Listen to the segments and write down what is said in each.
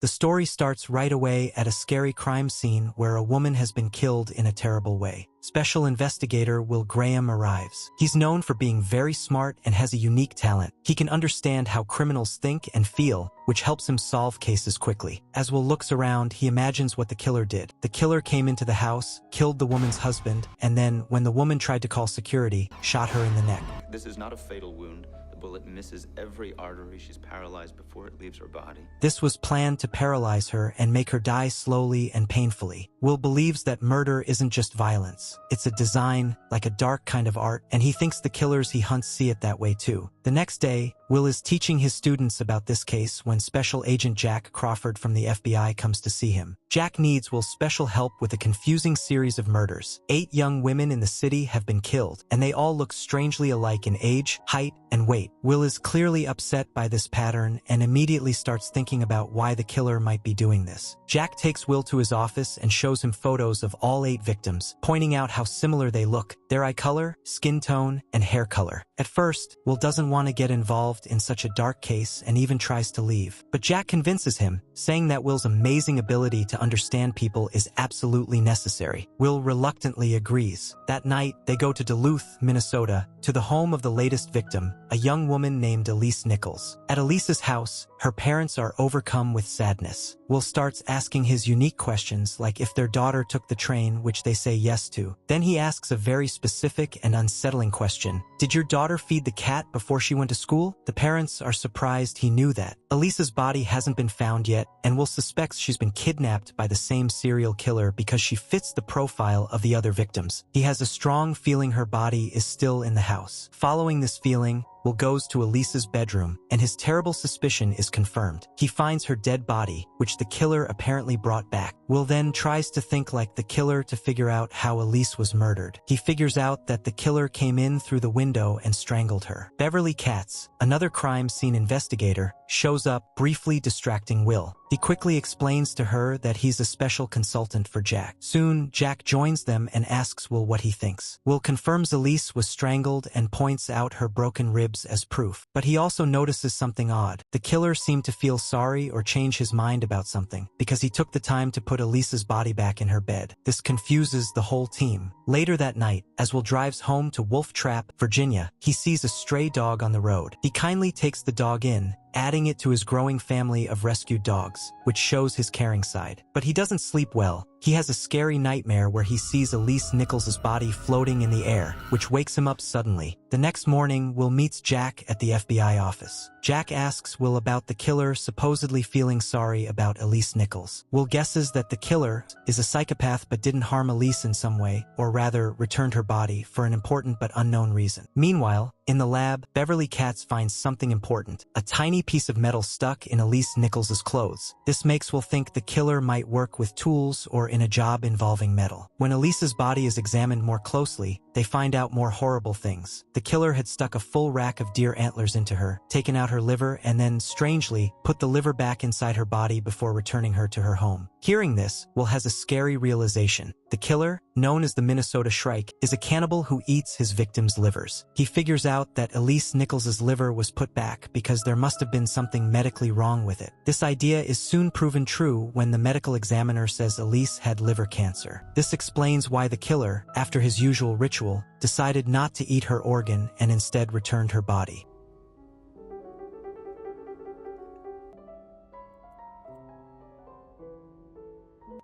The story starts right away at a scary crime scene where a woman has been killed in a terrible way. Special investigator Will Graham arrives. He's known for being very smart and has a unique talent. He can understand how criminals think and feel, which helps him solve cases quickly. As Will looks around, he imagines what the killer did. The killer came into the house, killed the woman's husband, and then, when the woman tried to call security, shot her in the neck. This is not a fatal wound. The bullet misses every artery. She's paralyzed before it leaves her body. This was planned to paralyze her and make her die slowly and painfully. Will believes that murder isn't just violence. It's a design, like a dark kind of art, and he thinks the killers he hunts see it that way too. The next day, Will is teaching his students about this case when Special Agent Jack Crawford from the FBI comes to see him. Jack needs Will's special help with a confusing series of murders. 8 young women in the city have been killed, and they all look strangely alike in age, height, and weight. Will is clearly upset by this pattern and immediately starts thinking about why the killer might be doing this. Jack takes Will to his office and shows him photos of all 8 victims, pointing out how similar they look, their eye color, skin tone, and hair color. At first, Will doesn't want to get involved in such a dark case and even tries to leave. But Jack convinces him, saying that Will's amazing ability to understand people is absolutely necessary. Will reluctantly agrees. That night, they go to Duluth, Minnesota, to the home of the latest victim, a young woman named Elise Nichols. At Elise's house, her parents are overcome with sadness. Will starts asking his unique questions, like if their daughter took the train, which they say yes to. Then he asks a very specific and unsettling question. Did your daughter feed the cat before she went to school? The parents are surprised he knew that. Elise's body hasn't been found yet, and Will suspects she's been kidnapped by the same serial killer because she fits the profile of the other victims. He has a strong feeling her body is still in the house. Following this feeling, Will goes to Elise's bedroom, and his terrible suspicion is confirmed. He finds her dead body, which the killer apparently brought back. Will then tries to think like the killer to figure out how Elise was murdered. He figures out that the killer came in through the window and strangled her. Beverly Katz, another crime scene investigator, shows up, briefly distracting Will. He quickly explains to her that he's a special consultant for Jack. Soon, Jack joins them and asks Will what he thinks. Will confirms Elise was strangled and points out her broken ribs as proof. But he also notices something odd. The killer seemed to feel sorry or change his mind about something, because he took the time to put Elise's body back in her bed. This confuses the whole team. Later that night, as Will drives home to Wolf Trap, Virginia, he sees a stray dog on the road. He kindly takes the dog in, adding it to his growing family of rescued dogs, which shows his caring side. But he doesn't sleep well. He has a scary nightmare where he sees Elise Nichols' body floating in the air, which wakes him up suddenly. The next morning, Will meets Jack at the FBI office. Jack asks Will about the killer supposedly feeling sorry about Elise Nichols. Will guesses that the killer is a psychopath but didn't harm Elise in some way, or rather returned her body for an important but unknown reason. Meanwhile, in the lab, Beverly Katz finds something important, a tiny piece of metal stuck in Elise Nichols' clothes. This makes Will think the killer might work with tools or in a job involving metal. When Elise's body is examined more closely, they find out more horrible things. The killer had stuck a full rack of deer antlers into her, taken out her liver, and then, strangely, put the liver back inside her body before returning her to her home. Hearing this, Will has a scary realization. The killer, known as the Minnesota Shrike, is a cannibal who eats his victims' livers. He figures out that Elise Nichols' liver was put back because there must have been something medically wrong with it. This idea is soon proven true when the medical examiner says Elise had liver cancer. This explains why the killer, after his usual ritual, decided not to eat her organ and instead returned her body.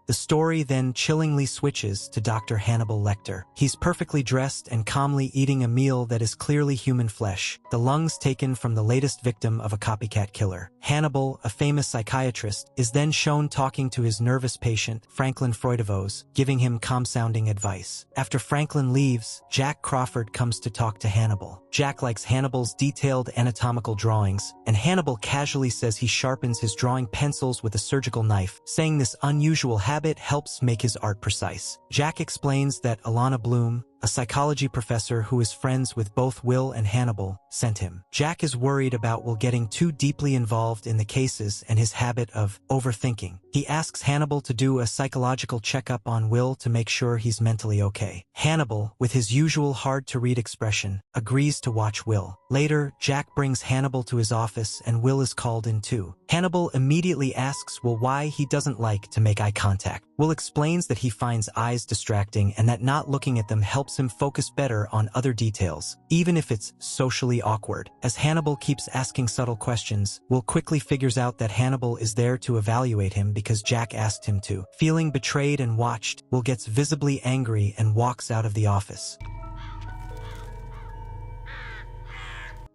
The story then chillingly switches to Dr. Hannibal Lecter. He's perfectly dressed and calmly eating a meal that is clearly human flesh, the lungs taken from the latest victim of a copycat killer. Hannibal, a famous psychiatrist, is then shown talking to his nervous patient, Franklin Freudovos, giving him calm-sounding advice. After Franklin leaves, Jack Crawford comes to talk to Hannibal. Jack likes Hannibal's detailed anatomical drawings, and Hannibal casually says he sharpens his drawing pencils with a surgical knife, saying this unusual habit helps make his art precise. Jack explains that Alana Bloom, a psychology professor who is friends with both Will and Hannibal, sent him. Jack is worried about Will getting too deeply involved in the cases and his habit of overthinking. He asks Hannibal to do a psychological checkup on Will to make sure he's mentally okay. Hannibal, with his usual hard-to-read expression, agrees to watch Will. Later, Jack brings Hannibal to his office and Will is called in too. Hannibal immediately asks Will why he doesn't like to make eye contact. Will explains that he finds eyes distracting and that not looking at them helps him focus better on other details, even if it's socially awkward. As Hannibal keeps asking subtle questions, Will quickly figures out that Hannibal is there to evaluate him because Jack asked him to. Feeling betrayed and watched, Will gets visibly angry and walks out of the office.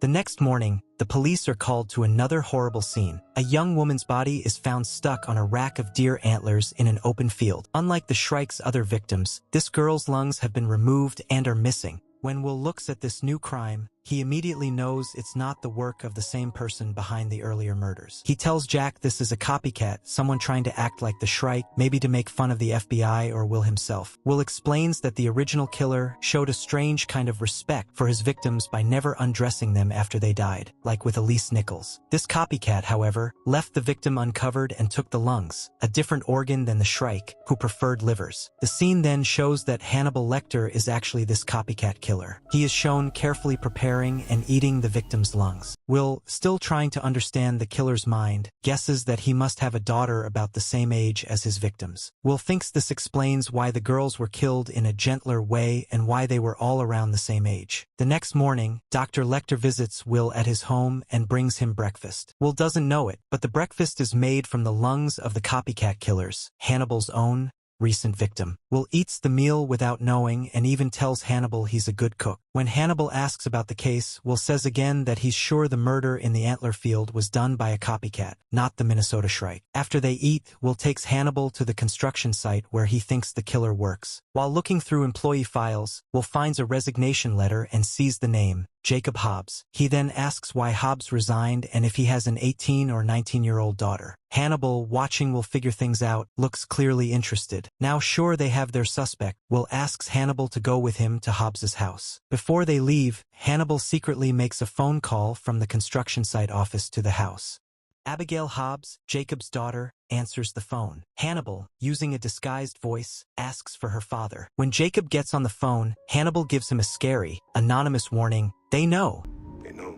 The next morning, the police are called to another horrible scene. A young woman's body is found stuck on a rack of deer antlers in an open field. Unlike the Shrike's other victims, this girl's lungs have been removed and are missing. When Will looks at this new crime, he immediately knows it's not the work of the same person behind the earlier murders. He tells Jack this is a copycat, someone trying to act like the Shrike, maybe to make fun of the FBI or Will himself. Will explains that the original killer showed a strange kind of respect for his victims by never undressing them after they died, like with Elise Nichols. This copycat, however, left the victim uncovered and took the lungs, a different organ than the Shrike, who preferred livers. The scene then shows that Hannibal Lecter is actually this copycat killer. He is shown carefully preparing and eating the victim's lungs. Will, still trying to understand the killer's mind, guesses that he must have a daughter about the same age as his victims. Will thinks this explains why the girls were killed in a gentler way and why they were all around the same age. The next morning, Dr. Lecter visits Will at his home and brings him breakfast. Will doesn't know it, but the breakfast is made from the lungs of the copycat killers, Hannibal's own recent victim. Will eats the meal without knowing and even tells Hannibal he's a good cook. When Hannibal asks about the case, Will says again that he's sure the murder in the antler field was done by a copycat, not the Minnesota Shrike. After they eat, Will takes Hannibal to the construction site where he thinks the killer works. While looking through employee files, Will finds a resignation letter and sees the name, Jacob Hobbs. He then asks why Hobbs resigned and if he has an 18 or 19-year-old daughter. Hannibal, watching Will figure things out, looks clearly interested. Now sure they have their suspect, Will asks Hannibal to go with him to Hobbs's house. Before they leave, Hannibal secretly makes a phone call from the construction site office to the house. Abigail Hobbs, Jacob's daughter, answers the phone. Hannibal, using a disguised voice, asks for her father. When Jacob gets on the phone, Hannibal gives him a scary, anonymous warning, "They know." They know.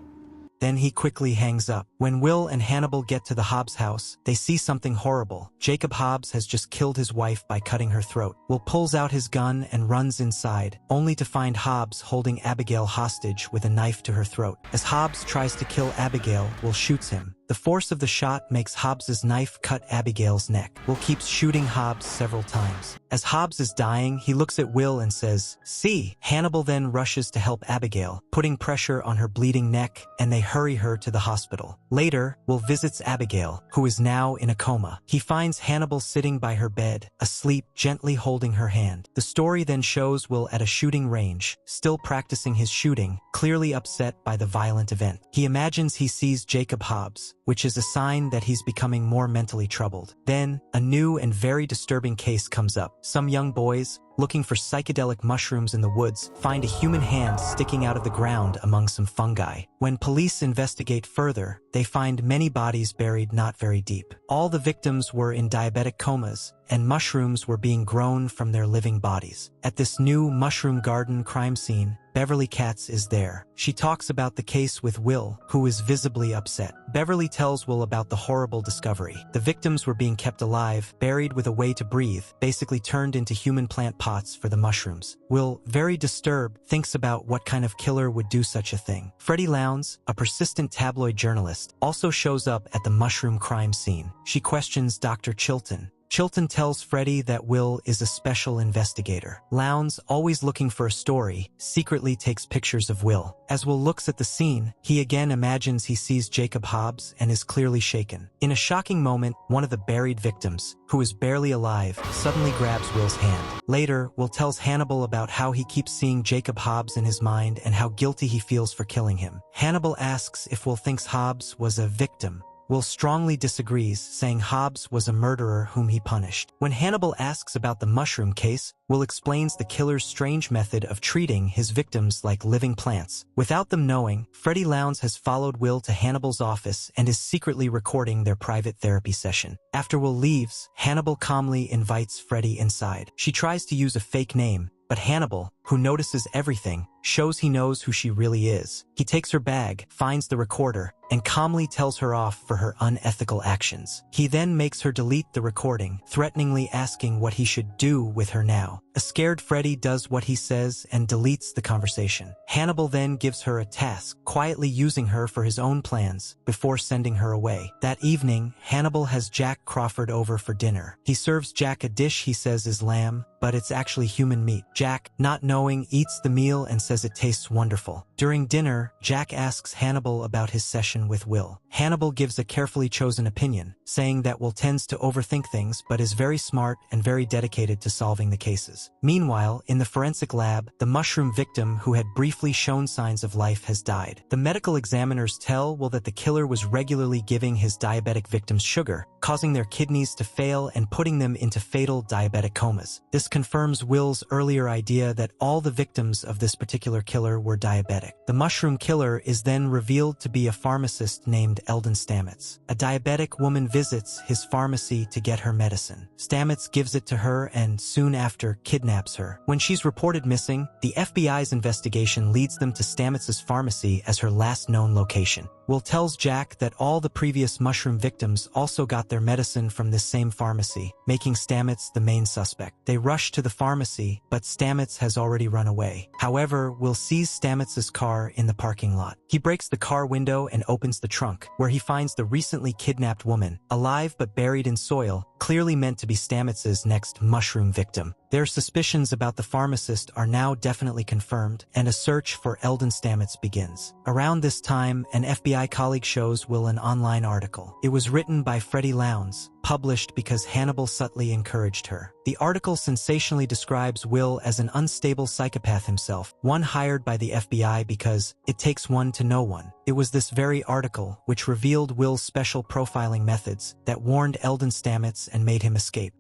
Then he quickly hangs up. When Will and Hannibal get to the Hobbs house, they see something horrible. Jacob Hobbs has just killed his wife by cutting her throat. Will pulls out his gun and runs inside, only to find Hobbs holding Abigail hostage with a knife to her throat. As Hobbs tries to kill Abigail, Will shoots him. The force of the shot makes Hobbs's knife cut Abigail's neck. Will keeps shooting Hobbs several times. As Hobbs is dying, he looks at Will and says, "See." Hannibal then rushes to help Abigail, putting pressure on her bleeding neck, and they hurry her to the hospital. Later, Will visits Abigail, who is now in a coma. He finds Hannibal sitting by her bed, asleep, gently holding her hand. The story then shows Will at a shooting range, still practicing his shooting, clearly upset by the violent event. He imagines he sees Jacob Hobbs, which is a sign that he's becoming more mentally troubled. Then, a new and very disturbing case comes up. Some young boys, looking for psychedelic mushrooms in the woods, find a human hand sticking out of the ground among some fungi. When police investigate further, they find many bodies buried not very deep. All the victims were in diabetic comas, and mushrooms were being grown from their living bodies. At this new mushroom garden crime scene, Beverly Katz is there. She talks about the case with Will, who is visibly upset. Beverly tells Will about the horrible discovery. The victims were being kept alive, buried with a way to breathe, basically turned into human plant pots for the mushrooms. Will, very disturbed, thinks about what kind of killer would do such a thing. Freddie Lowndes, a persistent tabloid journalist, also shows up at the mushroom crime scene. She questions Dr. Chilton. Chilton tells Freddie that Will is a special investigator. Lowndes, always looking for a story, secretly takes pictures of Will. As Will looks at the scene, he again imagines he sees Jacob Hobbs and is clearly shaken. In a shocking moment, one of the buried victims, who is barely alive, suddenly grabs Will's hand. Later, Will tells Hannibal about how he keeps seeing Jacob Hobbs in his mind and how guilty he feels for killing him. Hannibal asks if Will thinks Hobbs was a victim. Will strongly disagrees, saying Hobbs was a murderer whom he punished. When Hannibal asks about the mushroom case, Will explains the killer's strange method of treating his victims like living plants. Without them knowing, Freddie Lowndes has followed Will to Hannibal's office and is secretly recording their private therapy session. After Will leaves, Hannibal calmly invites Freddie inside. She tries to use a fake name, but Hannibal, who notices everything, shows he knows who she really is. He takes her bag, finds the recorder, and calmly tells her off for her unethical actions. He then makes her delete the recording, threateningly asking what he should do with her now. A scared Freddy does what he says and deletes the conversation. Hannibal then gives her a task, quietly using her for his own plans before sending her away. That evening, Hannibal has Jack Crawford over for dinner. He serves Jack a dish he says is lamb, but it's actually human meat. Jack, not knowing, eats the meal and says it tastes wonderful. During dinner, Jack asks Hannibal about his session with Will. Hannibal gives a carefully chosen opinion, saying that Will tends to overthink things but is very smart and very dedicated to solving the cases. Meanwhile, in the forensic lab, the mushroom victim who had briefly shown signs of life has died. The medical examiners tell Will that the killer was regularly giving his diabetic victims sugar, causing their kidneys to fail and putting them into fatal diabetic comas. This confirms Will's earlier idea that all the victims of this particular killer were diabetic. The mushroom killer is then revealed to be a pharmacist named Eldon Stamets. A diabetic woman visits his pharmacy to get her medicine. Stamets gives it to her and soon after kidnaps her. When she's reported missing, the FBI's investigation leads them to Stamets' pharmacy as her last known location. Will tells Jack that all the previous mushroom victims also got their medicine from this same pharmacy, making Stamets the main suspect. They rush to the pharmacy, but Stamets has already run away. However, Will sees Stamets' car in the parking lot. He breaks the car window and opens the trunk, where he finds the recently kidnapped woman, alive but buried in soil, clearly meant to be Stamets' next mushroom victim. Their suspicions about the pharmacist are now definitely confirmed, and a search for Eldon Stamets begins. Around this time, an FBI colleague shows Will an online article. It was written by Freddie Lowndes, published because Hannibal subtly encouraged her. The article sensationally describes Will as an unstable psychopath himself, one hired by the FBI because it takes one to know one. It was this very article which revealed Will's special profiling methods that warned Eldon Stamets and made him escape.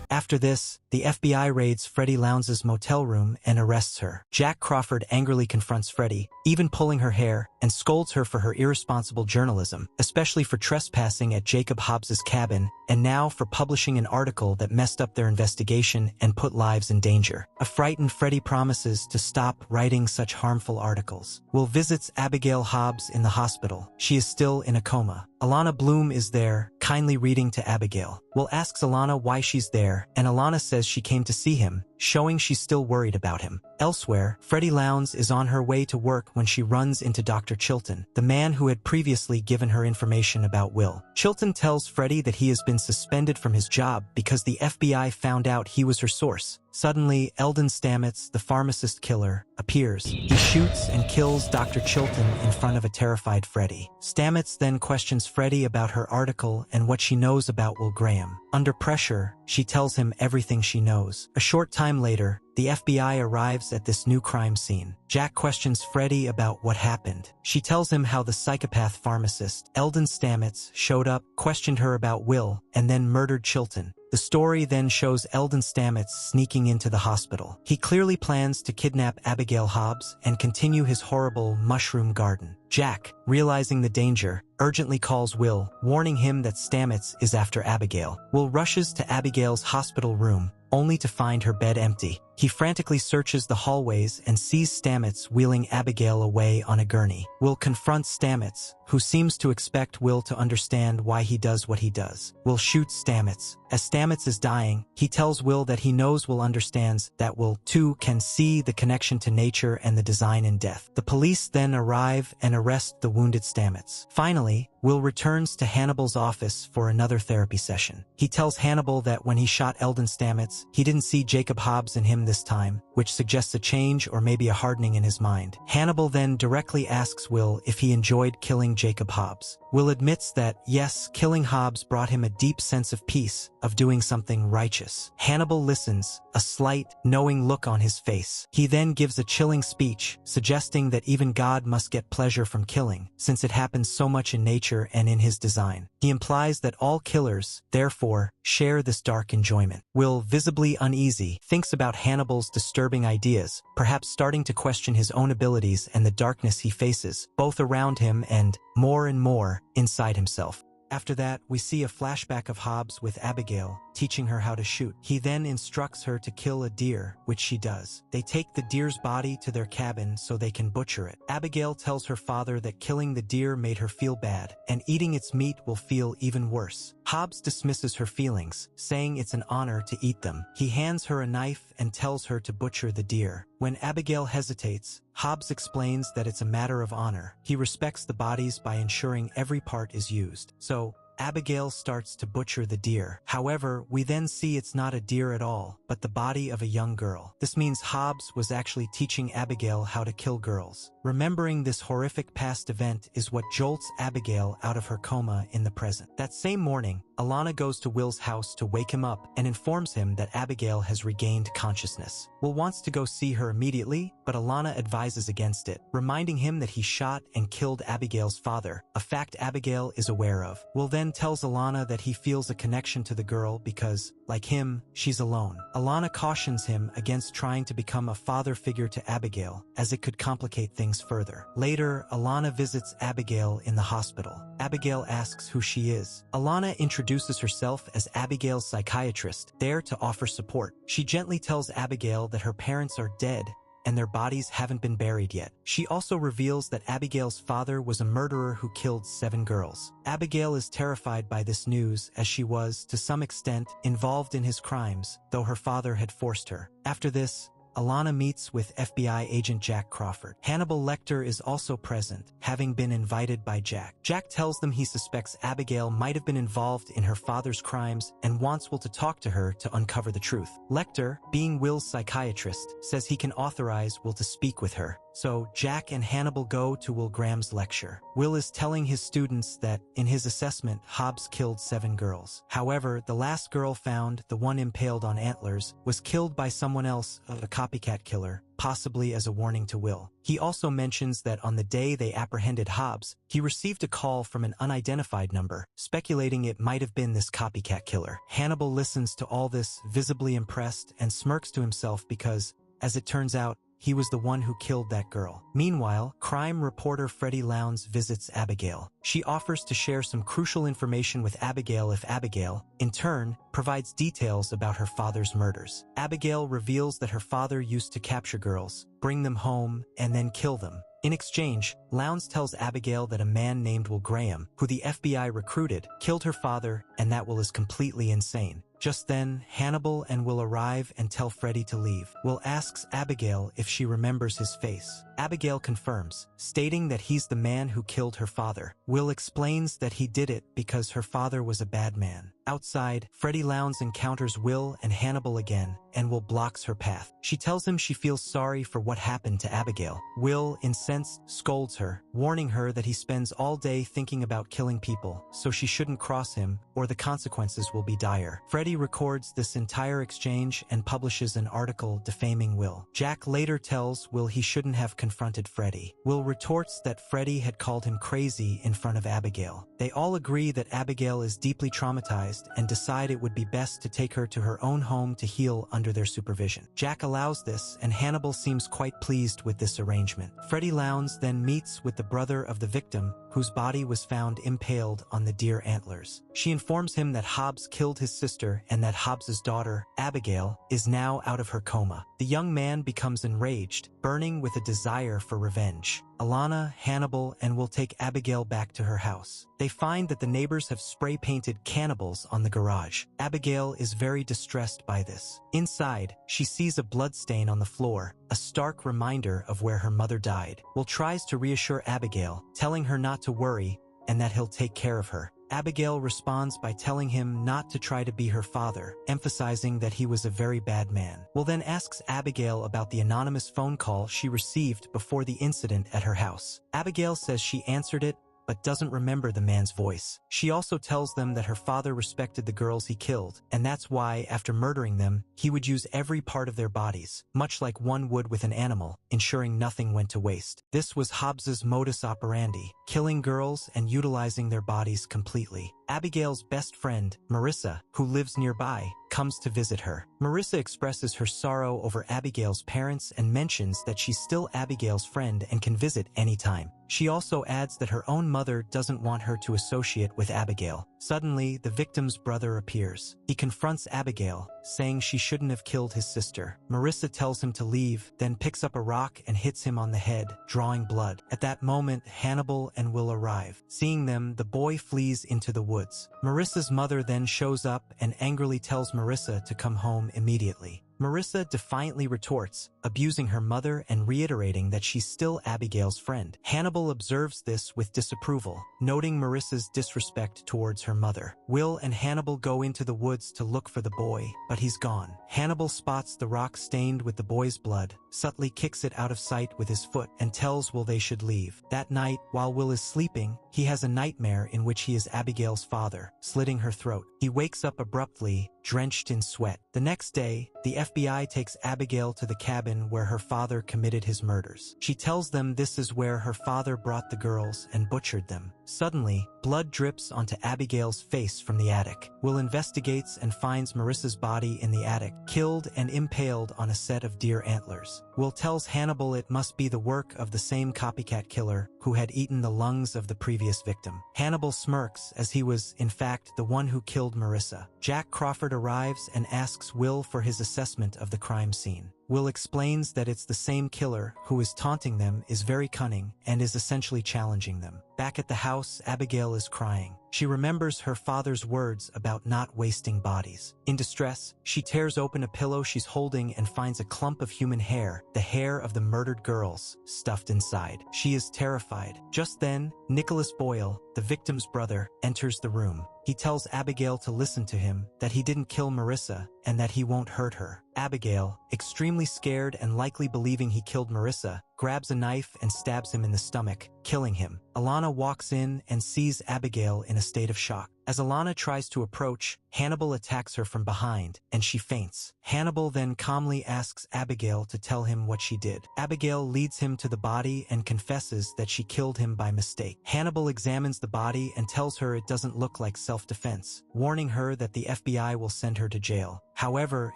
After this, the FBI raids Freddie Lowndes' motel room and arrests her. Jack Crawford angrily confronts Freddie, even pulling her hair, and scolds her for her irresponsible journalism, especially for trespassing at Jacob Hobbs's cabin, and now for publishing an article that messed up their investigation and put lives in danger. A frightened Freddie promises to stop writing such harmful articles. Will visits Abigail Hobbs in the hospital. She is still in a coma. Alana Bloom is there, kindly reading to Abigail. Will asks Alana why she's there, and Alana says she came to see him, showing she's still worried about him. Elsewhere, Freddie Lowndes is on her way to work when she runs into Dr. Chilton, the man who had previously given her information about Will. Chilton tells Freddie that he has been suspended from his job because the FBI found out he was her source. Suddenly, Eldon Stamets, the pharmacist killer, appears. He shoots and kills Dr. Chilton in front of a terrified Freddie. Stamets then questions Freddie about her article and what she knows about Will Graham. Under pressure, she tells him everything she knows. A short time later, the FBI arrives at this new crime scene. Jack questions Freddie about what happened. She tells him how the psychopath pharmacist, Eldon Stamets, showed up, questioned her about Will, and then murdered Chilton. The story then shows Eldon Stamets sneaking into the hospital. He clearly plans to kidnap Abigail Hobbs and continue his horrible mushroom garden. Jack, realizing the danger, urgently calls Will, warning him that Stamets is after Abigail. Will rushes to Abigail's hospital room, only to find her bed empty. He frantically searches the hallways and sees Stamets wheeling Abigail away on a gurney. Will confronts Stamets, who seems to expect Will to understand why he does what he does. Will shoots Stamets. As Stamets is dying, he tells Will that he knows Will understands that Will, too, can see the connection to nature and the design in death. The police then arrive and arrest the wounded Stamets. Finally, Will returns to Hannibal's office for another therapy session. He tells Hannibal that when he shot Eldon Stamets, he didn't see Jacob Hobbs in him this time, which suggests a change or maybe a hardening in his mind. Hannibal then directly asks Will if he enjoyed killing Jacob Hobbs. Will admits that, yes, killing Hobbs brought him a deep sense of peace, of doing something righteous. Hannibal listens, a slight, knowing look on his face. He then gives a chilling speech, suggesting that even God must get pleasure from killing, since it happens so much in nature and in his design. He implies that all killers, therefore, share this dark enjoyment. Will, visibly uneasy, thinks about Hannibal's disturbing ideas, perhaps starting to question his own abilities and the darkness he faces, both around him and more inside himself. After that, we see a flashback of Hobbs with Abigail, teaching her how to shoot. He then instructs her to kill a deer, which she does. They take the deer's body to their cabin so they can butcher it. Abigail tells her father that killing the deer made her feel bad, and eating its meat will feel even worse. Hobbs dismisses her feelings, saying it's an honor to eat them. He hands her a knife and tells her to butcher the deer. When Abigail hesitates, Hobbs explains that it's a matter of honor. He respects the bodies by ensuring every part is used. So, Abigail starts to butcher the deer. However, we then see it's not a deer at all, but the body of a young girl. This means Hobbs was actually teaching Abigail how to kill girls. Remembering this horrific past event is what jolts Abigail out of her coma in the present. That same morning, Alana goes to Will's house to wake him up and informs him that Abigail has regained consciousness. Will wants to go see her immediately, but Alana advises against it, reminding him that he shot and killed Abigail's father, a fact Abigail is aware of. Will then tells Alana that he feels a connection to the girl because, like him, she's alone. Alana cautions him against trying to become a father figure to Abigail, as it could complicate things further. Later, Alana visits Abigail in the hospital. Abigail asks who she is. Alana introduces herself as Abigail's psychiatrist, there to offer support. She gently tells Abigail that her parents are dead and their bodies haven't been buried yet. She also reveals that Abigail's father was a murderer who killed 7 girls. Abigail is terrified by this news as she was, to some extent, involved in his crimes, though her father had forced her. After this, Alana meets with FBI agent Jack Crawford. Hannibal Lecter is also present, having been invited by Jack. Jack tells them he suspects Abigail might have been involved in her father's crimes and wants Will to talk to her to uncover the truth. Lecter, being Will's psychiatrist, says he can authorize Will to speak with her. So, Jack and Hannibal go to Will Graham's lecture. Will is telling his students that, in his assessment, Hobbs killed 7 girls. However, the last girl found, the one impaled on antlers, was killed by someone else, a copycat killer, possibly as a warning to Will. He also mentions that on the day they apprehended Hobbs, he received a call from an unidentified number, speculating it might have been this copycat killer. Hannibal listens to all this, visibly impressed, and smirks to himself because, as it turns out, he was the one who killed that girl. Meanwhile, crime reporter Freddie Lowndes visits Abigail. She offers to share some crucial information with Abigail if Abigail, in turn, provides details about her father's murders. Abigail reveals that her father used to capture girls, bring them home, and then kill them. In exchange, Lowndes tells Abigail that a man named Will Graham, who the FBI recruited, killed her father, and that Will is completely insane. Just then, Hannibal and Will arrive and tell Freddie to leave. Will asks Abigail if she remembers his face. Abigail confirms, stating that he's the man who killed her father. Will explains that he did it because her father was a bad man. Outside, Freddie Lowndes encounters Will and Hannibal again, and Will blocks her path. She tells him she feels sorry for what happened to Abigail. Will, incensed, scolds her, warning her that he spends all day thinking about killing people, so she shouldn't cross him, or the consequences will be dire. Freddie records this entire exchange and publishes an article defaming Will. Jack later tells Will he shouldn't have confronted Freddie. Will retorts that Freddie had called him crazy in front of Abigail. They all agree that Abigail is deeply traumatized and decide it would be best to take her to her own home to heal under their supervision. Jack allows this, and Hannibal seems quite pleased with this arrangement. Freddie Lowndes then meets with the brother of the victim, whose body was found impaled on the deer antlers. She informs him that Hobbs killed his sister and that Hobbs's daughter, Abigail, is now out of her coma. The young man becomes enraged, burning with a desire for revenge. Alana, Hannibal, and Will take Abigail back to her house. They find that the neighbors have spray-painted cannibals on the garage. Abigail is very distressed by this. Inside, she sees a bloodstain on the floor, a stark reminder of where her mother died. Will tries to reassure Abigail, telling her not to worry and that he'll take care of her. Abigail responds by telling him not to try to be her father, emphasizing that he was a very bad man. Will then asks Abigail about the anonymous phone call she received before the incident at her house. Abigail says she answered it, but doesn't remember the man's voice. She also tells them that her father respected the girls he killed, and that's why, after murdering them, he would use every part of their bodies, much like one would with an animal, ensuring nothing went to waste. This was Hobbs's modus operandi, killing girls and utilizing their bodies completely. Abigail's best friend, Marissa, who lives nearby, comes to visit her. Marissa expresses her sorrow over Abigail's parents and mentions that she's still Abigail's friend and can visit anytime. She also adds that her own mother doesn't want her to associate with Abigail. Suddenly, the victim's brother appears. He confronts Abigail, saying she shouldn't have killed his sister. Marissa tells him to leave, then picks up a rock and hits him on the head, drawing blood. At that moment, Hannibal and Will arrive. Seeing them, the boy flees into the woods. Marissa's mother then shows up and angrily tells Marissa to come home immediately. Marissa defiantly retorts, abusing her mother and reiterating that she's still Abigail's friend. Hannibal observes this with disapproval, noting Marissa's disrespect towards her mother. Will and Hannibal go into the woods to look for the boy, but he's gone. Hannibal spots the rock stained with the boy's blood, subtly kicks it out of sight with his foot, and tells Will they should leave. That night, while Will is sleeping, he has a nightmare in which he is Abigail's father, slitting her throat. He wakes up abruptly, drenched in sweat. The next day, the FBI takes Abigail to the cabin where her father committed his murders. She tells them this is where her father brought the girls and butchered them. Suddenly, blood drips onto Abigail's face from the attic. Will investigates and finds Marissa's body in the attic, killed and impaled on a set of deer antlers. Will tells Hannibal it must be the work of the same copycat killer who had eaten the lungs of the previous victim. Hannibal smirks as he was, in fact, the one who killed Marissa. Jack Crawford arrives and asks Will for his assessment of the crime scene. Will explains that it's the same killer who is taunting them, is very cunning, and is essentially challenging them. Back at the house, Abigail is crying. She remembers her father's words about not wasting bodies. In distress, she tears open a pillow she's holding and finds a clump of human hair, the hair of the murdered girls, stuffed inside. She is terrified. Just then, Nicholas Boyle, the victim's brother, enters the room. He tells Abigail to listen to him, that he didn't kill Marissa, and that he won't hurt her. Abigail, extremely scared and likely believing he killed Marissa, grabs a knife and stabs him in the stomach, killing him. Alana walks in and sees Abigail in a state of shock. As Alana tries to approach, Hannibal attacks her from behind, and she faints. Hannibal then calmly asks Abigail to tell him what she did. Abigail leads him to the body and confesses that she killed him by mistake. Hannibal examines the body and tells her it doesn't look like self-defense, warning her that the FBI will send her to jail. However,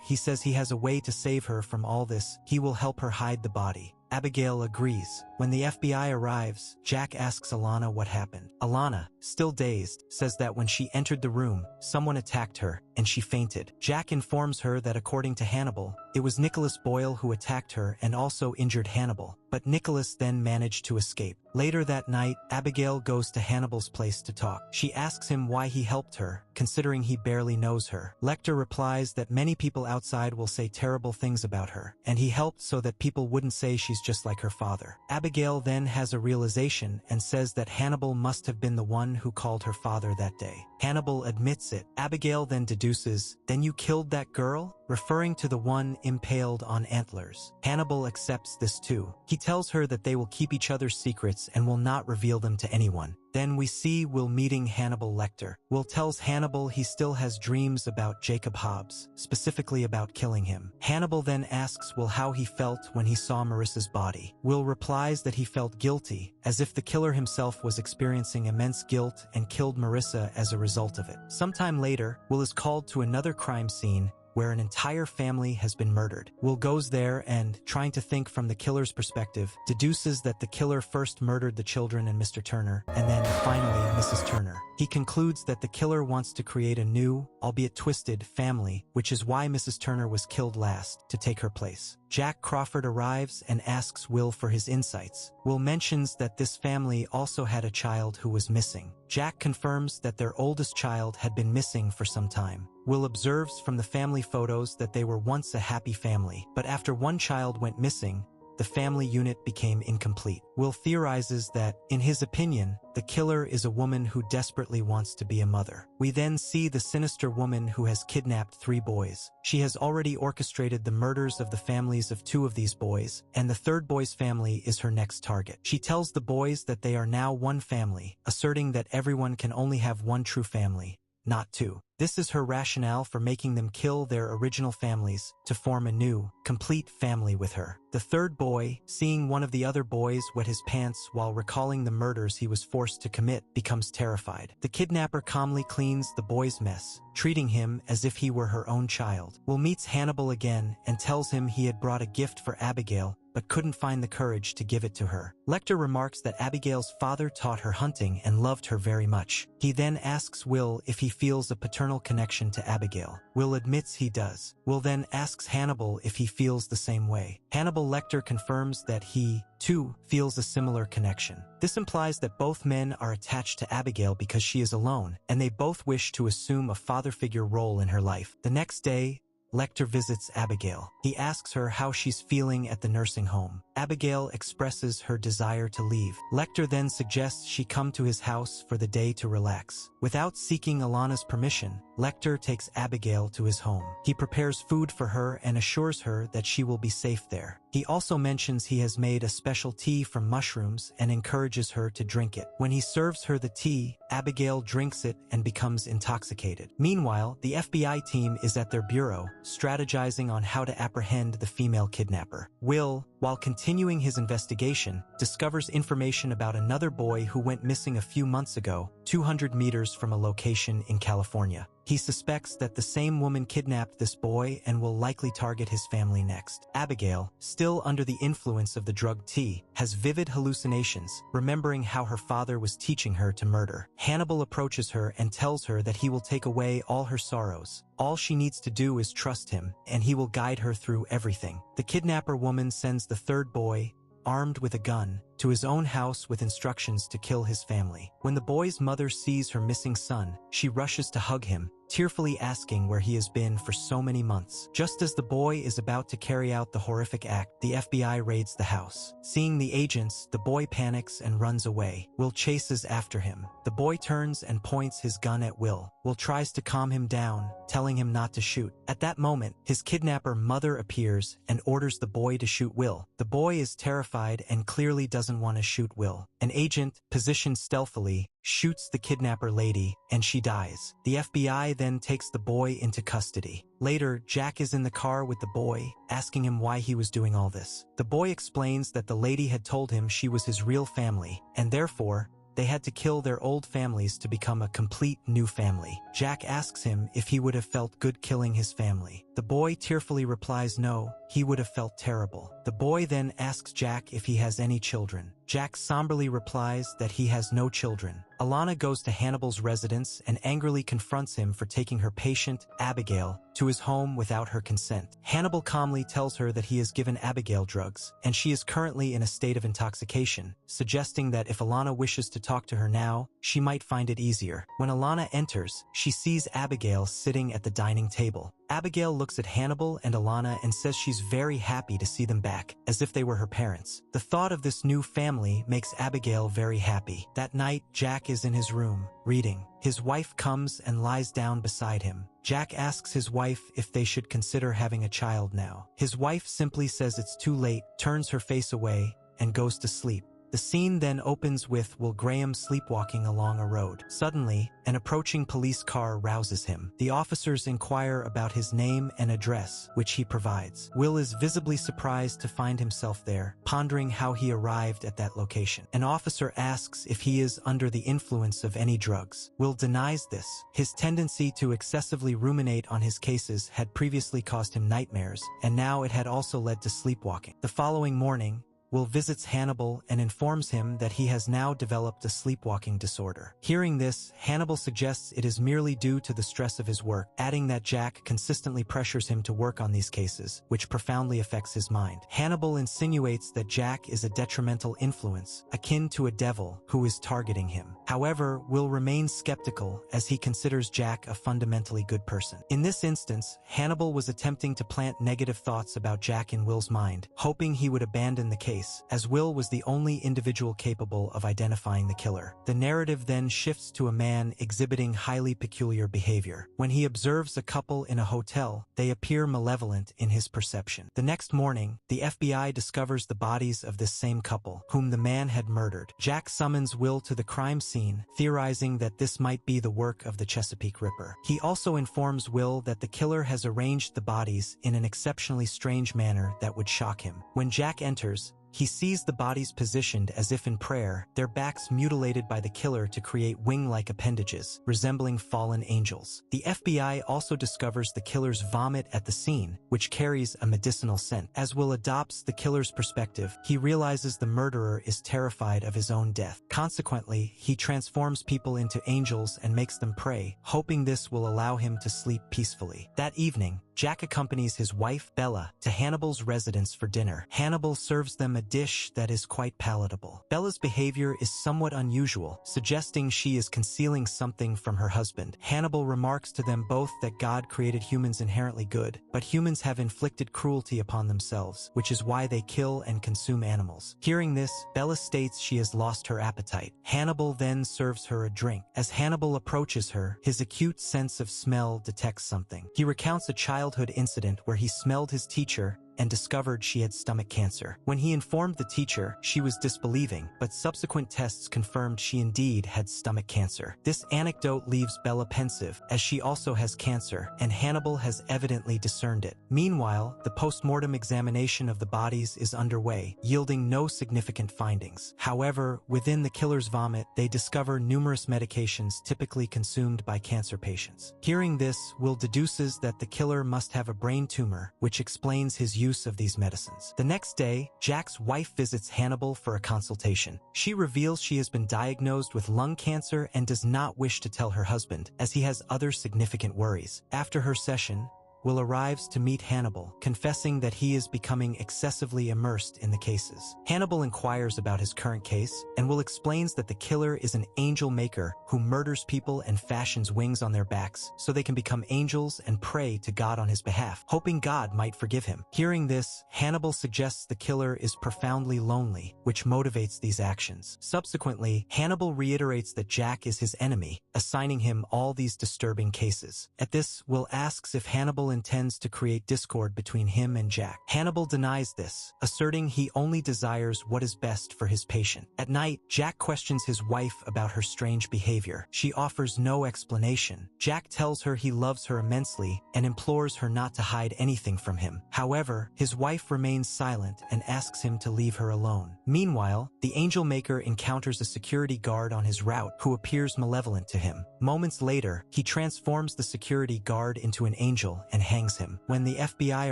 he says he has a way to save her from all this. He will help her hide the body. Abigail agrees. When the FBI arrives, Jack asks Alana what happened. Alana, still dazed, says that when she entered the room, someone attacked her, and she fainted. Jack informs her that according to Hannibal, it was Nicholas Boyle who attacked her and also injured Hannibal, but Nicholas then managed to escape. Later that night, Abigail goes to Hannibal's place to talk. She asks him why he helped her, considering he barely knows her. Lecter replies that many people outside will say terrible things about her, and he helped so that people wouldn't say she's just like her father. Abigail then has a realization and says that Hannibal must have been the one who called her father that day. Hannibal admits it. Abigail then deduces, "Then you killed that girl?" referring to the one impaled on antlers. Hannibal accepts this too. He tells her that they will keep each other's secrets and will not reveal them to anyone. Then we see Will meeting Hannibal Lecter. Will tells Hannibal he still has dreams about Jacob Hobbs, specifically about killing him. Hannibal then asks Will how he felt when he saw Marissa's body. Will replies that he felt guilty, as if the killer himself was experiencing immense guilt and killed Marissa as a result of it. Sometime later, Will is called to another crime scene where an entire family has been murdered. Will goes there and, trying to think from the killer's perspective, deduces that the killer first murdered the children and Mr. Turner, and then, finally, Mrs. Turner. He concludes that the killer wants to create a new, albeit twisted, family, which is why Mrs. Turner was killed last, to take her place. Jack Crawford arrives and asks Will for his insights. Will mentions that this family also had a child who was missing. Jack confirms that their oldest child had been missing for some time. Will observes from the family photos that they were once a happy family, but after one child went missing, the family unit became incomplete. Will theorizes that, in his opinion, the killer is a woman who desperately wants to be a mother. We then see the sinister woman who has kidnapped 3 boys. She has already orchestrated the murders of the families of 2 of these boys, and the 3rd boy's family is her next target. She tells the boys that they are now one family, asserting that everyone can only have one true family, not 2. This is her rationale for making them kill their original families to form a new, complete family with her. The 3rd boy, seeing one of the other boys wet his pants while recalling the murders he was forced to commit, becomes terrified. The kidnapper calmly cleans the boy's mess, treating him as if he were her own child. Will meets Hannibal again and tells him he had brought a gift for Abigail, but couldn't find the courage to give it to her. Lecter remarks that Abigail's father taught her hunting and loved her very much. He then asks Will if he feels a paternal connection to Abigail. Will admits he does. Will then asks Hannibal if he feels the same way. Hannibal Lecter confirms that he, too, feels a similar connection. This implies that both men are attached to Abigail because she is alone, and they both wish to assume a father figure role in her life. The next day, Lecter visits Abigail. He asks her how she's feeling at the nursing home. Abigail expresses her desire to leave. Lecter then suggests she come to his house for the day to relax. Without seeking Alana's permission, Lecter takes Abigail to his home. He prepares food for her and assures her that she will be safe there. He also mentions he has made a special tea from mushrooms and encourages her to drink it. When he serves her the tea, Abigail drinks it and becomes intoxicated. Meanwhile, the FBI team is at their bureau, strategizing on how to apprehend the female kidnapper. Will, while continuing his investigation, discovers information about another boy who went missing a few months ago, 200 meters from a location in California. He suspects that the same woman kidnapped this boy and will likely target his family next. Abigail, still under the influence of the drug tea, has vivid hallucinations, remembering how her father was teaching her to murder. Hannibal approaches her and tells her that he will take away all her sorrows. All she needs to do is trust him, and he will guide her through everything. The kidnapper woman sends the third boy, armed with a gun, to his own house with instructions to kill his family. When the boy's mother sees her missing son, she rushes to hug him, tearfully asking where he has been for so many months. Just as the boy is about to carry out the horrific act, the FBI raids the house. Seeing the agents, the boy panics and runs away. Will chases after him. The boy turns and points his gun at Will. Will tries to calm him down, telling him not to shoot. At that moment, his kidnapper mother appears and orders the boy to shoot Will. The boy is terrified and clearly doesn't want to shoot Will. An agent, positioned stealthily, shoots the kidnapper lady, and she dies. The FBI then takes the boy into custody. Later, Jack is in the car with the boy, asking him why he was doing all this. The boy explains that the lady had told him she was his real family, and therefore, they had to kill their old families to become a complete new family. Jack asks him if he would have felt good killing his family. The boy tearfully replies no, he would have felt terrible. The boy then asks Jack if he has any children. Jack somberly replies that he has no children. Alana goes to Hannibal's residence and angrily confronts him for taking her patient, Abigail, to his home without her consent. Hannibal calmly tells her that he has given Abigail drugs, and she is currently in a state of intoxication, suggesting that if Alana wishes to talk to her now, she might find it easier. When Alana enters, she sees Abigail sitting at the dining table. Abigail looks at Hannibal and Alana and says she's very happy to see them back, as if they were her parents. The thought of this new family makes Abigail very happy. That night, Jack is in his room, reading. His wife comes and lies down beside him. Jack asks his wife if they should consider having a child now. His wife simply says it's too late, turns her face away, and goes to sleep. The scene then opens with Will Graham sleepwalking along a road. Suddenly, an approaching police car rouses him. The officers inquire about his name and address, which he provides. Will is visibly surprised to find himself there, pondering how he arrived at that location. An officer asks if he is under the influence of any drugs. Will denies this. His tendency to excessively ruminate on his cases had previously caused him nightmares, and now it had also led to sleepwalking. The following morning, Will visits Hannibal and informs him that he has now developed a sleepwalking disorder. Hearing this, Hannibal suggests it is merely due to the stress of his work, adding that Jack consistently pressures him to work on these cases, which profoundly affects his mind. Hannibal insinuates that Jack is a detrimental influence, akin to a devil, who is targeting him. However, Will remains skeptical as he considers Jack a fundamentally good person. In this instance, Hannibal was attempting to plant negative thoughts about Jack in Will's mind, hoping he would abandon the case, as Will was the only individual capable of identifying the killer. The narrative then shifts to a man exhibiting highly peculiar behavior. When he observes a couple in a hotel, they appear malevolent in his perception. The next morning, the FBI discovers the bodies of this same couple, whom the man had murdered. Jack summons Will to the crime scene, theorizing that this might be the work of the Chesapeake Ripper. He also informs Will that the killer has arranged the bodies in an exceptionally strange manner that would shock him. When Jack enters, He sees the bodies positioned as if in prayer, their backs mutilated by the killer to create wing-like appendages, resembling fallen angels. The FBI also discovers the killer's vomit at the scene, which carries a medicinal scent. As Will adopts the killer's perspective, he realizes the murderer is terrified of his own death. Consequently, he transforms people into angels and makes them pray, hoping this will allow him to sleep peacefully. That evening, Jack accompanies his wife, Bella, to Hannibal's residence for dinner. Hannibal serves them a dish that is quite palatable. Bella's behavior is somewhat unusual, suggesting she is concealing something from her husband. Hannibal remarks to them both that God created humans inherently good, but humans have inflicted cruelty upon themselves, which is why they kill and consume animals. Hearing this, Bella states she has lost her appetite. Hannibal then serves her a drink. As Hannibal approaches her, his acute sense of smell detects something. He recounts a childhood incident where he smelled his teacher and discovered she had stomach cancer. When he informed the teacher, she was disbelieving, but subsequent tests confirmed she indeed had stomach cancer. This anecdote leaves Bella pensive, as she also has cancer, and Hannibal has evidently discerned it. Meanwhile, the post-mortem examination of the bodies is underway, yielding no significant findings. However, within the killer's vomit, they discover numerous medications typically consumed by cancer patients. Hearing this, Will deduces that the killer must have a brain tumor, which explains his use of these medicines. The next day, Jack's wife visits Hannibal for a consultation. She reveals she has been diagnosed with lung cancer and does not wish to tell her husband, as he has other significant worries. After her session, Will arrives to meet Hannibal, confessing that he is becoming excessively immersed in the cases. Hannibal inquires about his current case, and Will explains that the killer is an angel maker who murders people and fashions wings on their backs so they can become angels and pray to God on his behalf, hoping God might forgive him. Hearing this, Hannibal suggests the killer is profoundly lonely, which motivates these actions. Subsequently, Hannibal reiterates that Jack is his enemy, assigning him all these disturbing cases. At this, Will asks if Hannibal intends to create discord between him and Jack. Hannibal denies this, asserting he only desires what is best for his patient. At night, Jack questions his wife about her strange behavior. She offers no explanation. Jack tells her he loves her immensely and implores her not to hide anything from him. However, his wife remains silent and asks him to leave her alone. Meanwhile, the angel maker encounters a security guard on his route who appears malevolent to him. Moments later, he transforms the security guard into an angel and hangs him. When the FBI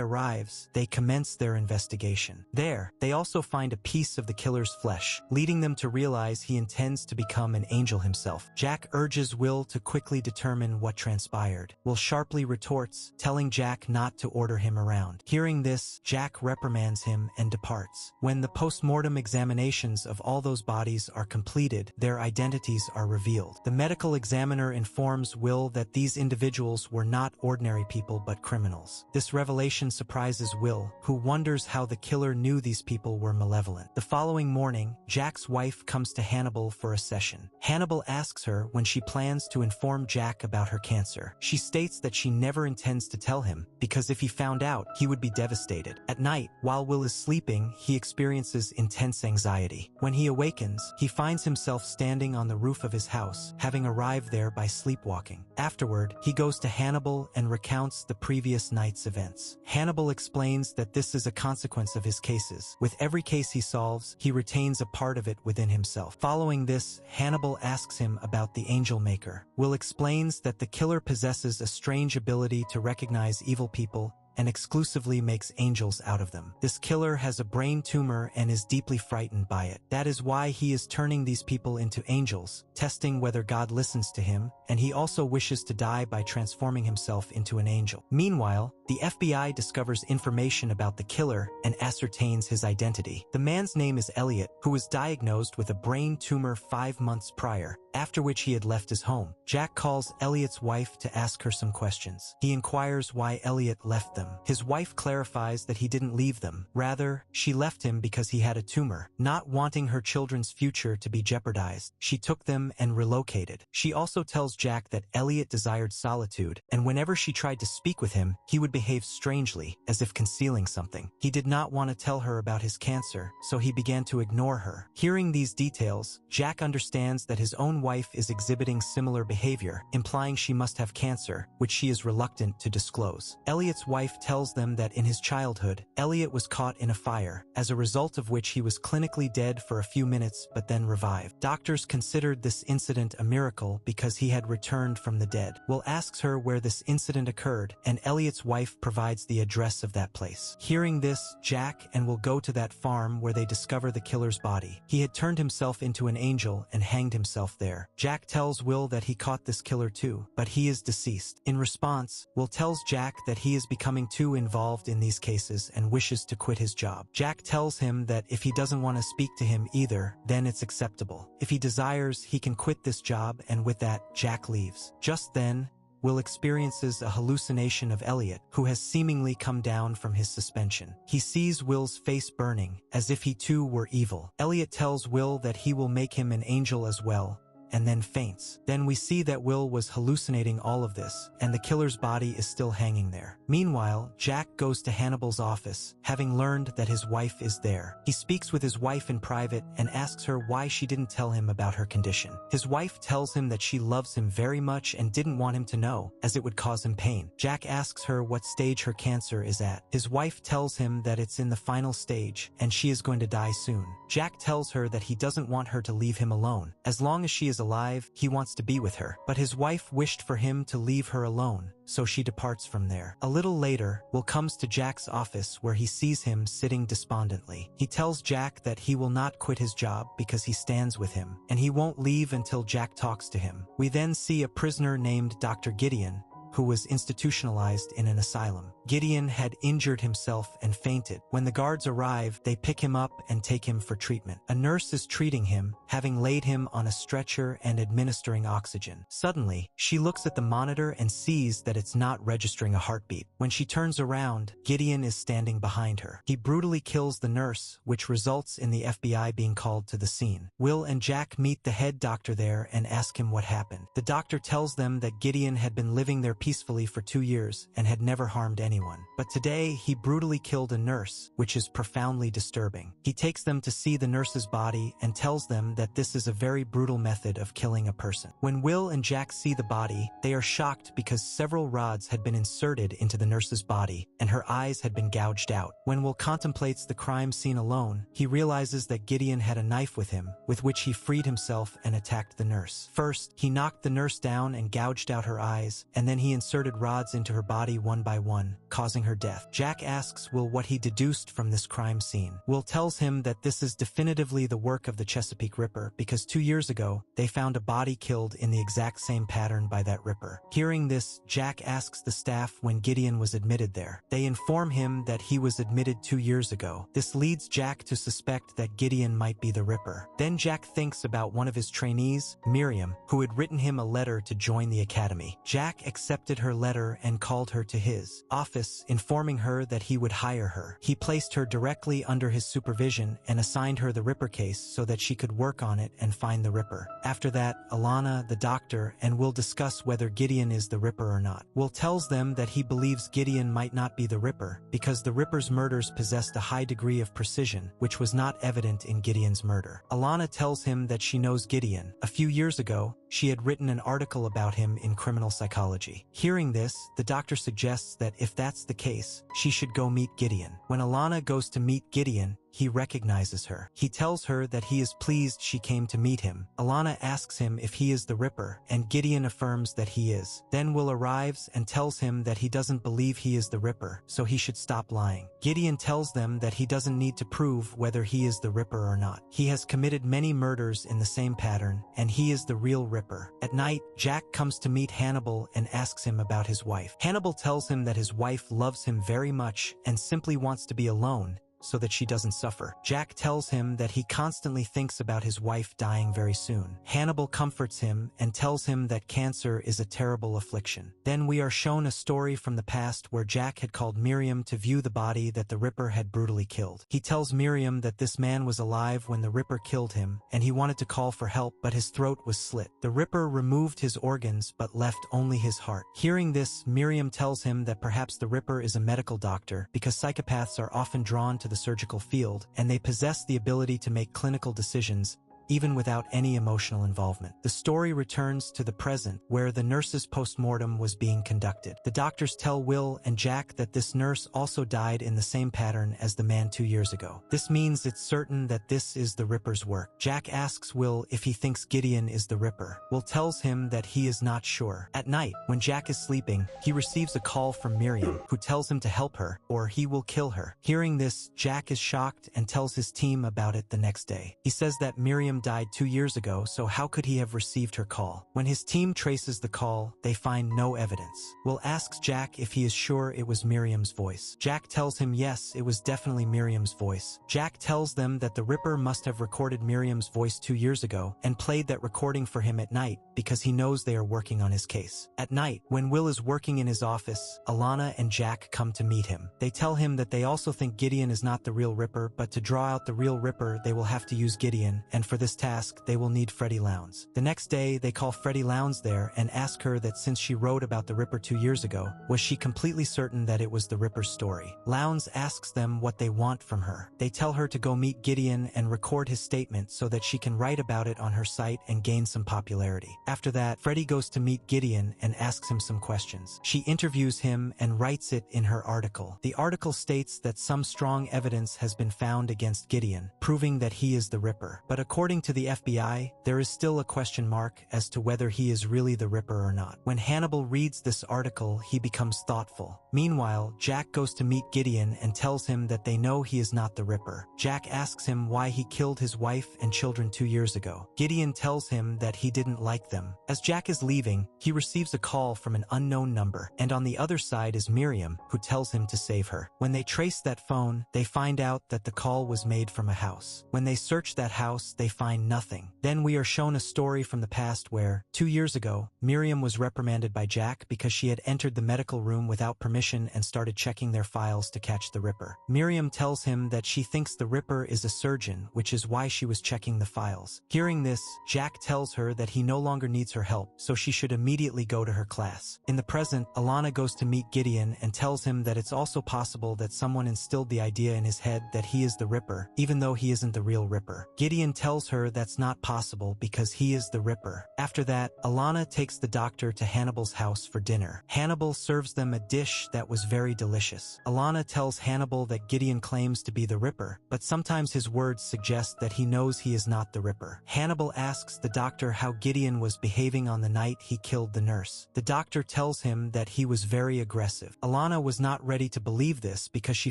arrives, they commence their investigation. There, they also find a piece of the killer's flesh, leading them to realize he intends to become an angel himself. Jack urges Will to quickly determine what transpired. Will sharply retorts, telling Jack not to order him around. Hearing this, Jack reprimands him and departs. When the post-mortem examinations of all those bodies are completed, their identities are revealed. The medical examiner informs Will that these individuals were not ordinary people but criminals. This revelation surprises Will, who wonders how the killer knew these people were malevolent. The following morning, Jack's wife comes to Hannibal for a session. Hannibal asks her when she plans to inform Jack about her cancer. She states that she never intends to tell him, because if he found out, he would be devastated. At night, while Will is sleeping, he experiences intense anxiety. When he awakens, he finds himself standing on the roof of his house, having arrived there by sleepwalking. Afterward, he goes to Hannibal and recounts the previous night's events. Hannibal explains that this is a consequence of his cases. With every case he solves, he retains a part of it within himself. Following this, Hannibal asks him about the angel maker. Will explains that the killer possesses a strange ability to recognize evil people and exclusively makes angels out of them. This killer has a brain tumor and is deeply frightened by it. That is why he is turning these people into angels, testing whether God listens to him, and he also wishes to die by transforming himself into an angel. Meanwhile, the FBI discovers information about the killer and ascertains his identity. The man's name is Elliot, who was diagnosed with a brain tumor 5 months prior, after which he had left his home. Jack calls Elliot's wife to ask her some questions. He inquires why Elliot left them. His wife clarifies that he didn't leave them. Rather, she left him because he had a tumor. Not wanting her children's future to be jeopardized, she took them and relocated. She also tells Jack that Elliot desired solitude, and whenever she tried to speak with him, he would behave strangely, as if concealing something. He did not want to tell her about his cancer, so he began to ignore her. Hearing these details, Jack understands that his own wife is exhibiting similar behavior, implying she must have cancer, which she is reluctant to disclose. Elliot's wife wife tells them that in his childhood, Elliot was caught in a fire, as a result of which he was clinically dead for a few minutes but then revived. Doctors considered this incident a miracle because he had returned from the dead. Will asks her where this incident occurred, and Elliot's wife provides the address of that place. Hearing this, Jack and Will go to that farm where they discover the killer's body. He had turned himself into an angel and hanged himself there. Jack tells Will that he caught this killer too, but he is deceased. In response, Will tells Jack that he is becoming too involved in these cases and wishes to quit his job. Jack tells him that if he doesn't want to speak to him either, then it's acceptable. If he desires, he can quit this job, and with that, Jack leaves. Just then, Will experiences a hallucination of Elliot, who has seemingly come down from his suspension. He sees Will's face burning, as if he too were evil. Elliot tells Will that he will make him an angel as well, and then faints. Then we see that Will was hallucinating all of this, and the killer's body is still hanging there. Meanwhile, Jack goes to Hannibal's office, having learned that his wife is there. He speaks with his wife in private and asks her why she didn't tell him about her condition. His wife tells him that she loves him very much and didn't want him to know, as it would cause him pain. Jack asks her what stage her cancer is at. His wife tells him that it's in the final stage, and she is going to die soon. Jack tells her that he doesn't want her to leave him alone. As long as she is alive, he wants to be with her. But his wife wished for him to leave her alone, so she departs from there. A little later, Will comes to Jack's office where he sees him sitting despondently. He tells Jack that he will not quit his job because he stands with him, and he won't leave until Jack talks to him. We then see a prisoner named Dr. Gideon, who was institutionalized in an asylum. Gideon had injured himself and fainted. When the guards arrive, they pick him up and take him for treatment. A nurse is treating him, having laid him on a stretcher and administering oxygen. Suddenly, she looks at the monitor and sees that it's not registering a heartbeat. When she turns around, Gideon is standing behind her. He brutally kills the nurse, which results in the FBI being called to the scene. Will and Jack meet the head doctor there and ask him what happened. The doctor tells them that Gideon had been living there peacefully for 2 years and had never harmed anyone. But today, he brutally killed a nurse, which is profoundly disturbing. He takes them to see the nurse's body and tells them that this is a very brutal method of killing a person. When Will and Jack see the body, they are shocked because several rods had been inserted into the nurse's body, and her eyes had been gouged out. When Will contemplates the crime scene alone, he realizes that Gideon had a knife with him, with which he freed himself and attacked the nurse. First, he knocked the nurse down and gouged out her eyes, and then he inserted rods into her body one by one, causing her death. Jack asks Will what he deduced from this crime scene. Will tells him that this is definitively the work of the Chesapeake Ripper because 2 years ago, they found a body killed in the exact same pattern by that Ripper. Hearing this, Jack asks the staff when Gideon was admitted there. They inform him that he was admitted 2 years ago. This leads Jack to suspect that Gideon might be the Ripper. Then Jack thinks about one of his trainees, Miriam, who had written him a letter to join the academy. Jack accepted her letter and called her to his office, informing her that he would hire her. He placed her directly under his supervision and assigned her the Ripper case so that she could work on it and find the Ripper. After that, Alana, the doctor, and Will discuss whether Gideon is the Ripper or not. Will tells them that he believes Gideon might not be the Ripper because the Ripper's murders possessed a high degree of precision, which was not evident in Gideon's murder. Alana tells him that she knows Gideon. A few years ago, she had written an article about him in criminal psychology. Hearing this, the doctor suggests that if that's the case, she should go meet Gideon. When Alana goes to meet Gideon, he recognizes her. He tells her that he is pleased she came to meet him. Alana asks him if he is the Ripper, and Gideon affirms that he is. Then Will arrives and tells him that he doesn't believe he is the Ripper, so he should stop lying. Gideon tells them that he doesn't need to prove whether he is the Ripper or not. He has committed many murders in the same pattern, and he is the real Ripper. At night, Jack comes to meet Hannibal and asks him about his wife. Hannibal tells him that his wife loves him very much and simply wants to be alone, so that she doesn't suffer. Jack tells him that he constantly thinks about his wife dying very soon. Hannibal comforts him and tells him that cancer is a terrible affliction. Then we are shown a story from the past where Jack had called Miriam to view the body that the Ripper had brutally killed. He tells Miriam that this man was alive when the Ripper killed him, and he wanted to call for help, but his throat was slit. The Ripper removed his organs but left only his heart. Hearing this, Miriam tells him that perhaps the Ripper is a medical doctor because psychopaths are often drawn to the surgical field, and they possess the ability to make clinical decisions even without any emotional involvement. The story returns to the present, where the nurse's postmortem was being conducted. The doctors tell Will and Jack that this nurse also died in the same pattern as the man 2 years ago. This means it's certain that this is the Ripper's work. Jack asks Will if he thinks Gideon is the Ripper. Will tells him that he is not sure. At night, when Jack is sleeping, he receives a call from Miriam, who tells him to help her, or he will kill her. Hearing this, Jack is shocked and tells his team about it the next day. He says that Miriam died 2 years ago, so how could he have received her call? When his team traces the call, they find no evidence. Will asks Jack if he is sure it was Miriam's voice. Jack tells him yes, it was definitely Miriam's voice. Jack tells them that the Ripper must have recorded Miriam's voice 2 years ago and played that recording for him at night because he knows they are working on his case. At night, when Will is working in his office, Alana and Jack come to meet him. They tell him that they also think Gideon is not the real Ripper, but to draw out the real Ripper, they will have to use Gideon, and for this task, they will need Freddie Lowndes. The next day, they call Freddie Lowndes there and ask her that since she wrote about the Ripper 2 years ago, was she completely certain that it was the Ripper's story? Lowndes asks them what they want from her. They tell her to go meet Gideon and record his statement so that she can write about it on her site and gain some popularity. After that, Freddie goes to meet Gideon and asks him some questions. She interviews him and writes it in her article. The article states that some strong evidence has been found against Gideon, proving that he is the Ripper. But according to the FBI, there is still a question mark as to whether he is really the Ripper or not. When Hannibal reads this article, he becomes thoughtful. Meanwhile, Jack goes to meet Gideon and tells him that they know he is not the Ripper. Jack asks him why he killed his wife and children 2 years ago. Gideon tells him that he didn't like them. As Jack is leaving, he receives a call from an unknown number, and on the other side is Miriam, who tells him to save her. When they trace that phone, they find out that the call was made from a house. When they search that house, they find nothing. Then we are shown a story from the past where, 2 years ago, Miriam was reprimanded by Jack because she had entered the medical room without permission and started checking their files to catch the Ripper. Miriam tells him that she thinks the Ripper is a surgeon, which is why she was checking the files. Hearing this, Jack tells her that he no longer needs her help, so she should immediately go to her class. In the present, Alana goes to meet Gideon and tells him that it's also possible that someone instilled the idea in his head that he is the Ripper, even though he isn't the real Ripper. Gideon tells her that's not possible because he is the Ripper. After that, Alana takes the doctor to Hannibal's house for dinner. Hannibal serves them a dish that was very delicious. Alana tells Hannibal that Gideon claims to be the Ripper, but sometimes his words suggest that he knows he is not the Ripper. Hannibal asks the doctor how Gideon was behaving on the night he killed the nurse. The doctor tells him that he was very aggressive. Alana was not ready to believe this because she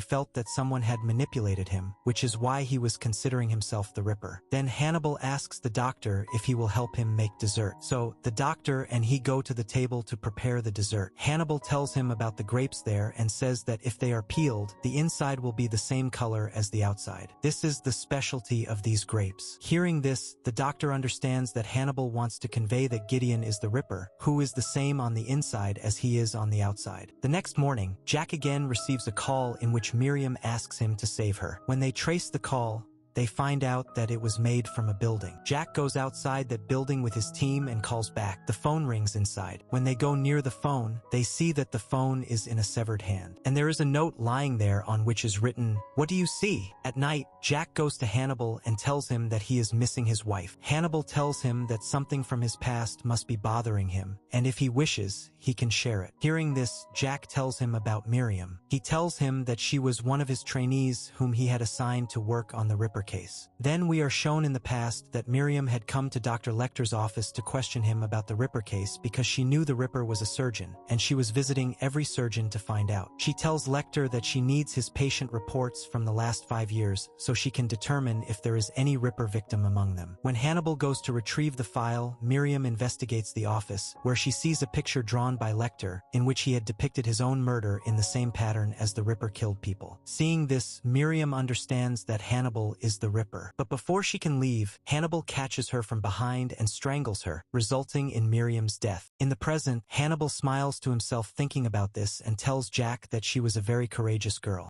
felt that someone had manipulated him, which is why he was considering himself the Ripper. Then Hannibal asks the doctor if he will help him make dessert. So, the doctor and he go to the table to prepare the dessert. Hannibal tells him about the grapes there and says that if they are peeled, the inside will be the same color as the outside. This is the specialty of these grapes. Hearing this, the doctor understands that Hannibal wants to convey that Gideon is the Ripper, who is the same on the inside as he is on the outside. The next morning, Jack again receives a call in which Miriam asks him to save her. When they trace the call, they find out that it was made from a building. Jack goes outside that building with his team and calls back. The phone rings inside. When they go near the phone, they see that the phone is in a severed hand. And there is a note lying there on which is written, "What do you see?" At night, Jack goes to Hannibal and tells him that he is missing his wife. Hannibal tells him that something from his past must be bothering him, and if he wishes, he can share it. Hearing this, Jack tells him about Miriam. He tells him that she was one of his trainees whom he had assigned to work on the Ripper case. Then we are shown in the past that Miriam had come to Dr. Lecter's office to question him about the Ripper case because she knew the Ripper was a surgeon, and she was visiting every surgeon to find out. She tells Lecter that she needs his patient reports from the last 5 years so she can determine if there is any Ripper victim among them. When Hannibal goes to retrieve the file, Miriam investigates the office, where she sees a picture drawn by Lecter, in which he had depicted his own murder in the same pattern as the Ripper killed people. Seeing this, Miriam understands that Hannibal is the Ripper. But before she can leave, Hannibal catches her from behind and strangles her, resulting in Miriam's death. In the present, Hannibal smiles to himself thinking about this and tells Jack that she was a very courageous girl.